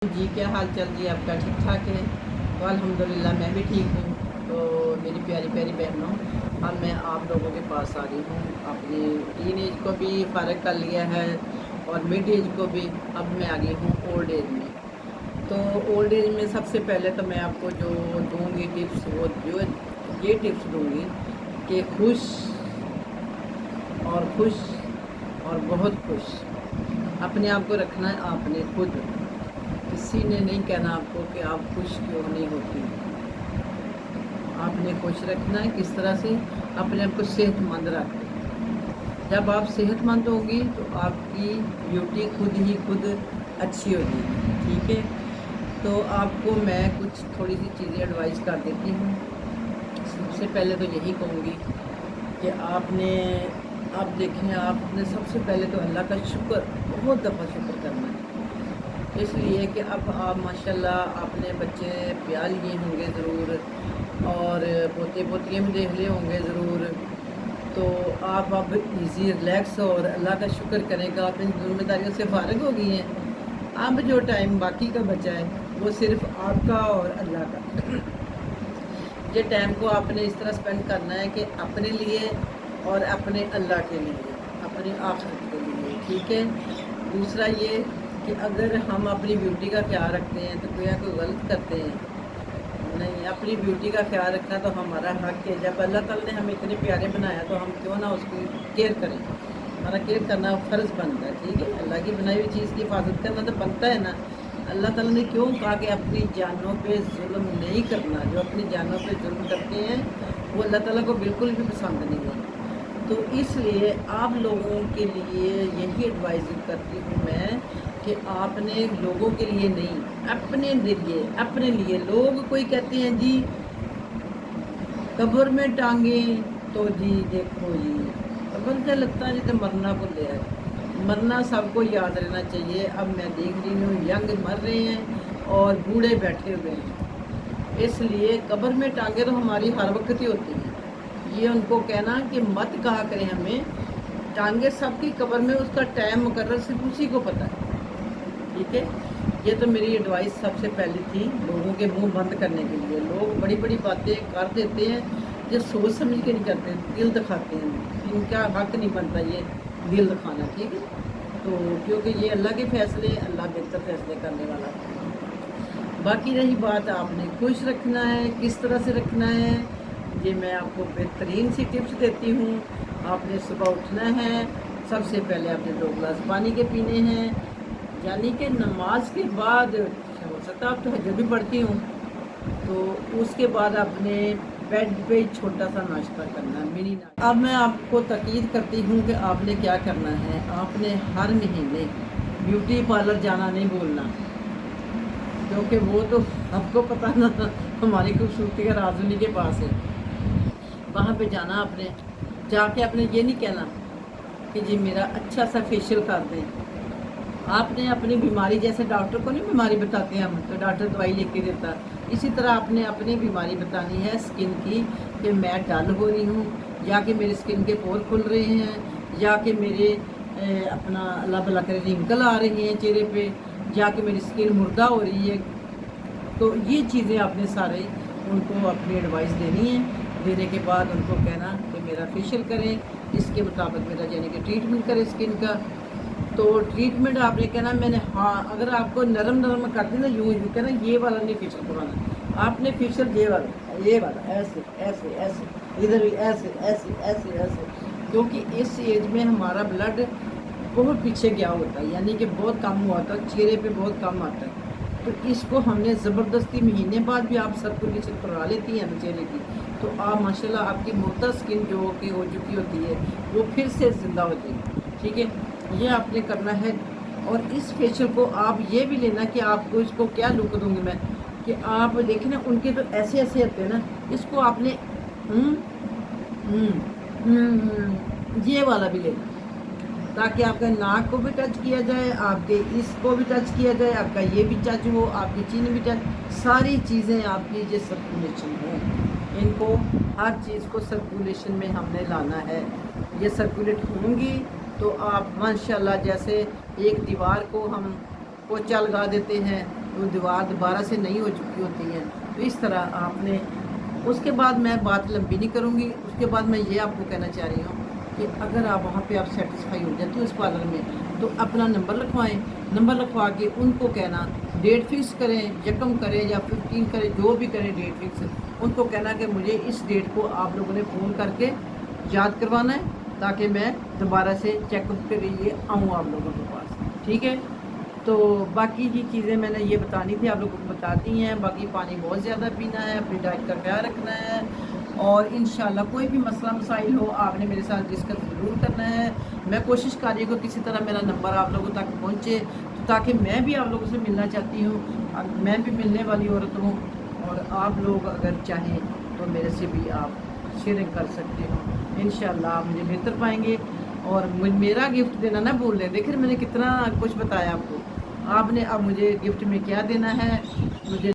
जी, क्या हाल चाल जी आपका? ठीक ठाक है? तो अल्हम्दुलिल्लाह मैं भी ठीक हूँ। तो मेरी प्यारी प्यारी बहनों, अब मैं आप लोगों के पास आ रही हूँ। अपनी टीन एज को भी फ़ारिग कर लिया है और मिड एज को भी। अब मैं आ गई हूँ ओल्ड एज में। तो ओल्ड एज में सबसे पहले तो मैं आपको जो दूँगी टिप्स, वो जो ये टिप्स दूँगी कि खुश और बहुत खुश अपने आप को रखना है आपने खुद। किसी ने नहीं कहना आपको कि आप खुश क्यों नहीं होती। आपने खुश रखना है किस तरह से? अपने आप को सेहतमंद रख के। जब आप सेहतमंद होंगी तो आपकी ब्यूटी खुद अच्छी होगी। ठीक है? तो आपको मैं कुछ थोड़ी सी चीज़ें एडवाइस कर देती हूँ। सबसे पहले तो यही कहूँगी कि आप देखें, आपने सबसे पहले तो अल्लाह का शुक्र, बहुत दफ़ा शुक्र करना है। इसलिए कि अब आप माशाल्लाह अपने बच्चे ब्याह लिए होंगे ज़रूर, और पोते पोतियाँ भी देख लिए होंगे ज़रूर। तो आप अब इजी रिलैक्स और अल्लाह का शुक्र करेंगे, आप इन ज़िम्मेदारियों से फ़ारिग हो गई हैं। अब जो टाइम बाकी का बचा है वो सिर्फ आपका और अल्लाह का। ये टाइम को आपने इस तरह स्पेंड करना है कि अपने लिए और अपने अल्लाह के लिए, अपनी आखिरत के लिए। ठीक है? दूसरा ये कि अगर हम अपनी ब्यूटी का ख्याल रखते हैं तो कोई गलत करते हैं नहीं। अपनी ब्यूटी का ख्याल रखना तो हमारा हक है। जब अल्लाह ताला ने हमें इतने प्यारे बनाया तो हम क्यों ना उसकी केयर करें। हमारा केयर करना फ़र्ज़ बनता है। ठीक है? अल्लाह की बनाई हुई चीज़ की हिफाजत करना तो बनता है ना। अल्लाह ताला ने क्यों कहा कि अपनी जानों पे जुल्म नहीं करना? जो अपनी जानों पे जुल्म करते हैं वो अल्लाह ताला को बिल्कुल भी पसंद नहीं है। तो इसलिए आप लोगों के लिए यही एडवाइस करती हूँ मैं कि आपने लोगों के लिए नहीं, अपने लिए। लोग कोई कहते हैं जी कब्र में टांगे, तो जी देखो जी कब्र से लगता है जी तो मरना भूल है। मरना सबको याद रहना चाहिए। अब मैं देख रही हूँ यंग मर रहे हैं और बूढ़े बैठे हुए हैं। इसलिए कब्र में टांगे तो हमारी हर वक्त ही होती हैं। ये उनको कहना कि मत कहा करें हमें टांगे सबकी कब्र में, उसका टाइम मुकर्रर सिर्फ उसी को पता है। ठीक है? ये तो मेरी एडवाइस सबसे पहली थी लोगों के मुंह बंद करने के लिए। लोग बड़ी बड़ी बातें कर देते हैं जो सोच समझ के नहीं करते, दिल दिखाते हैं। इनका हक नहीं बनता ये दिल दिखाना। ठीक है? तो क्योंकि ये अल्लाह के फैसले, अल्लाह बेहतर फैसले करने वाला है। बाकी रही बात आपने खुश रखना है, किस तरह से रखना है, ये मैं आपको बेहतरीन सी टिप्स देती हूँ। आपने सुबह उठना है, सबसे पहले आपने 2 गिलास पानी के पीने हैं, यानी कि नमाज के बाद। हो सकता है आप तहज्जुद भी पढ़ती हूँ, तो उसके बाद आपने बेड पे छोटा सा नाश्ता करना है, मिनी नाश्ता। अब मैं आपको ताकीद करती हूँ कि आपने क्या करना है। आपने हर महीने ब्यूटी पार्लर जाना नहीं भूलना, क्योंकि वो तो आपको पता ना हमारी खूबसूरती का राज उन्हीं के पास है। वहाँ पे जाना आपने, जाके आपने ये नहीं कहना कि जी मेरा अच्छा सा फेशियल कर दें। आपने अपनी बीमारी, जैसे डॉक्टर को नहीं बीमारी बताते हैं हम, तो डॉक्टर दवाई लिख के देता, इसी तरह आपने अपनी बीमारी बतानी है स्किन की कि मैं डल हो रही हूँ, या कि मेरी स्किन के पोर खुल रहे हैं, या कि मेरे अपना अल्लाह भला करे रिंकल आ रही हैं चेहरे पे, या कि मेरी स्किन मुर्दा हो रही है। तो ये चीज़ें आपने सारे उनको अपनी एडवाइस देनी है। देने के बाद उनको कहना कि मेरा फेशियल करें, इसके मुताबिक मेरा यानी कि ट्रीटमेंट करें स्किन का। तो ट्रीटमेंट आपने कहना मैंने, हाँ अगर आपको नरम नरम कर देना यूँ कहना ये वाला नहीं फेशियल करवाना, आपने फेशियल ये वाला ऐसे ऐसे ऐसे, इधर भी ऐसे ऐसे ऐसे ऐसे। क्योंकि इस एज में हमारा ब्लड बहुत पीछे गया होता है, यानी कि बहुत कम हुआ था, चेहरे पे बहुत कम आता है। तो इसको हमने ज़बरदस्ती महीने बाद भी आप सर्कुलेशन करवा लेती हैं ना चेहरे की, तो आप माशाल्लाह आपकी मुर्दा स्किन जो कि हो चुकी होती है वो फिर से ज़िंदा हो जाएगी। ठीक है? ये आपने करना है। और इस फेशियल को आप ये भी लेना कि आपको इसको क्या लुक दूंगी मैं, कि आप देखें ना उनके तो ऐसे ऐसे होते हैं ना, इसको आपने ये वाला भी लेना, ताकि आपका नाक को भी टच किया जाए, आपके इसको भी टच किया जाए, आपका ये भी टच हो, आपकी चीन भी टच, सारी चीज़ें आपकी ये सर्कुलेशन है। इनको हर चीज़ को सर्कुलेशन में हमने लाना है। ये सर्कुलेट होंगी तो आप माशाल्लाह, जैसे एक दीवार को हम पोछा लगा देते हैं वो दीवार दोबारा से नहीं हो चुकी होती है। तो इस तरह आपने, उसके बाद मैं बात लंबी नहीं करूँगी, उसके बाद मैं ये आपको कहना चाह रही हूँ कि अगर आप वहाँ पे आप सेटिस्फाई हो जाते हो उस पार्लर में, तो अपना नंबर लिखवाएं। नंबर लिखवा के उनको कहना, डेट फिक्स करें, यकम करें या 15 करें, जो भी करें डेट फिक्स, उनको कहना कि मुझे इस डेट को आप लोगों ने फ़ोन करके याद करवाना है, ताकि मैं दोबारा से चेकअप के लिए आऊँ आप लोगों के पास, ठीक है। तो बाकी ये चीज़ें मैंने ये बतानी थी, आप लोगों को बता दी हैं। बाकी पानी बहुत ज़्यादा पीना है, अपनी डाइट का ख्याल रखना है, और इंशाल्लाह कोई भी मसला मसाइल हो आपने मेरे साथ डिस्कस ज़रूर करना है। मैं कोशिश कर रही हूँ कि किसी तरह मेरा नंबर आप लोगों तक पहुँचे, तो ताकि मैं भी आप लोगों से मिलना चाहती हूँ, मैं भी मिलने वाली औरत हूँ, और आप लोग अगर चाहें तो मेरे से भी आप शेयरिंग कर सकते हो। इंशाल्लाह आप मुझे बेहतर पाएंगे। और मेरा गिफ्ट देना ना भूल दें। देखिए मैंने कितना कुछ बताया आपको, आपने अब मुझे गिफ्ट में क्या देना है, मुझे